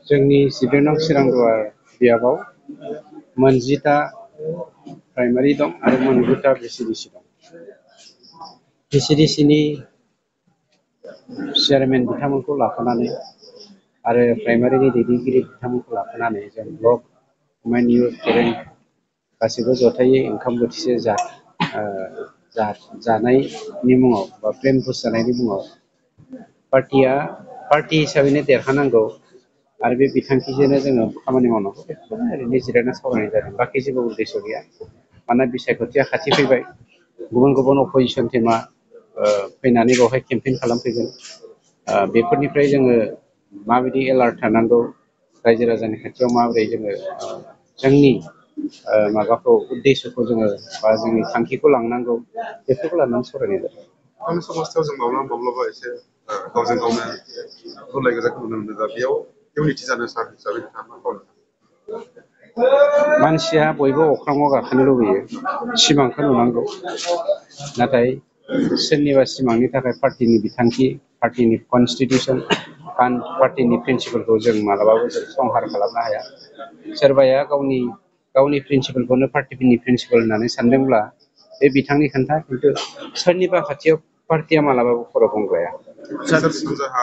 जोंनि 11 नं सिरांदुवार बियाबाव मोनजिथा प्राइमारि दं आरो मोनगुथा भिसिडिसि दं। भिसिडिसिनि चेयारमेन बिथांमोनखौ लाफानानै आरो प्राइमारिनि दैदेनगिरि बिथांमोनखौ लाफानानै जों ब्लक मेन्यु फोरों गासैबो जथायै ओंखाम बोथिसे जानायनि मुङाव बा प्लेन भोज जानायनि मुङाव पार्टि हिसाबैनो देरहानांगौ आरो बे बिथांखिजोंनो जोङो खामानि मावनांगौ बेखौनो ओरैनो जिरायना सावरायनाय जादों। बाखि जेबो उद्देश्य गैया। मानोना बिसायख'थिया खाथि फैबाय, गुबुन अपजिसन टिमा फैनानै बेवहाय केम्पेइन खालामफैगोन। बेफोरनिफ्राय जोङो माबायदि एलार्ट थानांगौ, रायजो राजानि खाथियाव माबोरै जोङो जोंनि माबाखौ उद्देश्यखौ जोङो बा जोंनि थांखिखौ लांनांगौ बेफोरखौ लानानै सावरायनाय जादों। आंनि समाजाव जों माब्लाबा एसे गावजों गावनो बुलाय गोजाखौ नुनो मोनो। दा बेयाव इउनिटि जानो सार हिसाबै नोंथाङा मा खालामो? मानसिया बयबो अख्राङाव गाखोनो लुबैयो, सिमांखौ नुनांगौ। नाथाय सोरनिबा सिमांनि थाखाय पार्टिनि बिथांखि, पार्टिनि कनस्टिटिउसन, पार्टिनि प्रिन्सिपालखौ जों मालाबाबो जों संहार खालामनो हाया। सोरबाया गावनि प्रिन्सिपालखौनो पार्टिनि प्रिन्सिपाल होननानै सानदोंब्ला बे बिथांनि खोन्था, खिन्थु सोरनिबा खाथियाव पार्टिया मालाबाबो खर' गंग्लाया। सानजाहा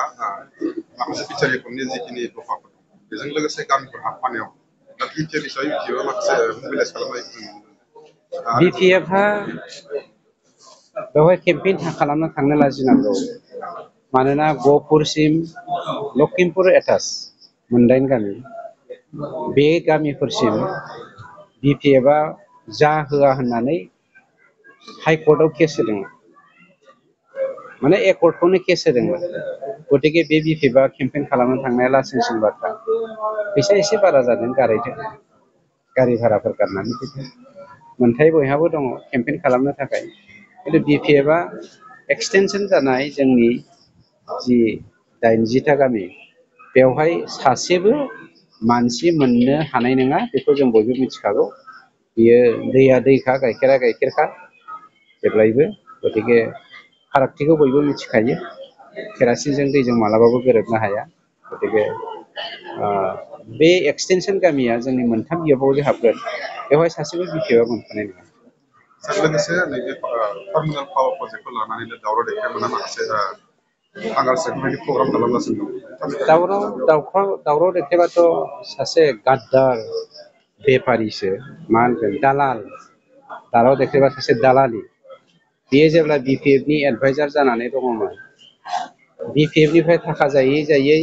माखासे बिटिआरनि जिखिनि दफाफोर दं, बेजों लोगोसे गामिफोर हाबफानायाव दा बिटिआर हिसाबै माखासे मोबिलाइज खालामनायखौ जों नुनो मोनो। बिपिएफआ बेवहाय केम्पेइन खालामनो थांनो लाजिनांगौ। मानोना गहपुरसिम लखिमपुर एटाच 9 गामि, बे गामिफोरसिम बिपिएफआ जाहोआ होननानै हाइकर्टआव केस होदोंमोन, माने एकर्टखौनो केस होदोंमोन। गतिके बे बिपिएफआ केम्पेइन खालामनो थांनाया लासिंसिं बाथ्रा। फैसा एसे बारा जादों, गारायदों, गारि भाराफोर गारनानै फैदों। मोन्थाय बयहाबो दङ केम्पेइन खालामनो थाखाय, खिन्थु बिपिएफआ एक्सटेनसन जानाय जोंनि जि 80टा गामि, बेवहाय सासेबो मानसि मोननो हानाय नङा, बेखौ जों बयबो मिथिखागौ। बियो दैया दैखा, गाइखेरा गाइखेरखा जेब्लायबो। गतिके फारागथिखौ बयबो मिथिखायो। केरासिनजों दैजों मालाबाबो गोरोबनो हाया। गतिके बे एक्सटेनसन गामिया जोंनि 3 बियाबाव जे हाबगोन, बेवहाय सासेबो बिपिएफआ मोनफानाय नङा। लोगोसे नैबे टार्मिनाल पावार प्रजेक्टखौ लानानैनो दावराव देखायनानै माखासे बेफोरबायदि प्रग्राम खालामगासिनो दं। दावराव देखायबाथ' सासे गाद्दार बेफारिसो, मा होनगोन, दालाल देखायबा सासे दालालि। बियो जेब्ला बिपिएफनि एडभाइजार जानानै दङमोन, बिपिएफनिफ्राय थाखा जायै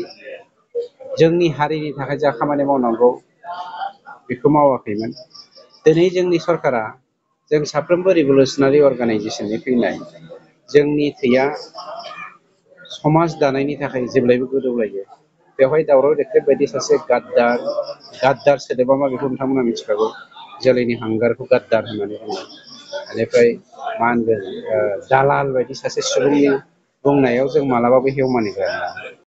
जोंनि हारिनि थाखाय जा खामानि मावनांगौ बेखौ मावाखैमोन। दिनै जोंनि सरकारा, जों साफ्रोमबो रिभलिउसनारि अर्गानाइजेसननि फैनाय, जोंनि थैया समाज दानायनि थाखाय जेब्लायबो गोदौलायो। बेवहाय दावराव देख्रेब बायदि सासे गाद्दार सोदोबा मा बेखौ नोंथांमोना मिथिखागौ। जोलैनि हांगारखौ गाद्दार होननानै बुङो। बेनिफ्राय मा होनगोन, दालाल बायदि सासे सुबुंनि बुंनायाव जों मालाबाबो हेव मानिग्रा नङा।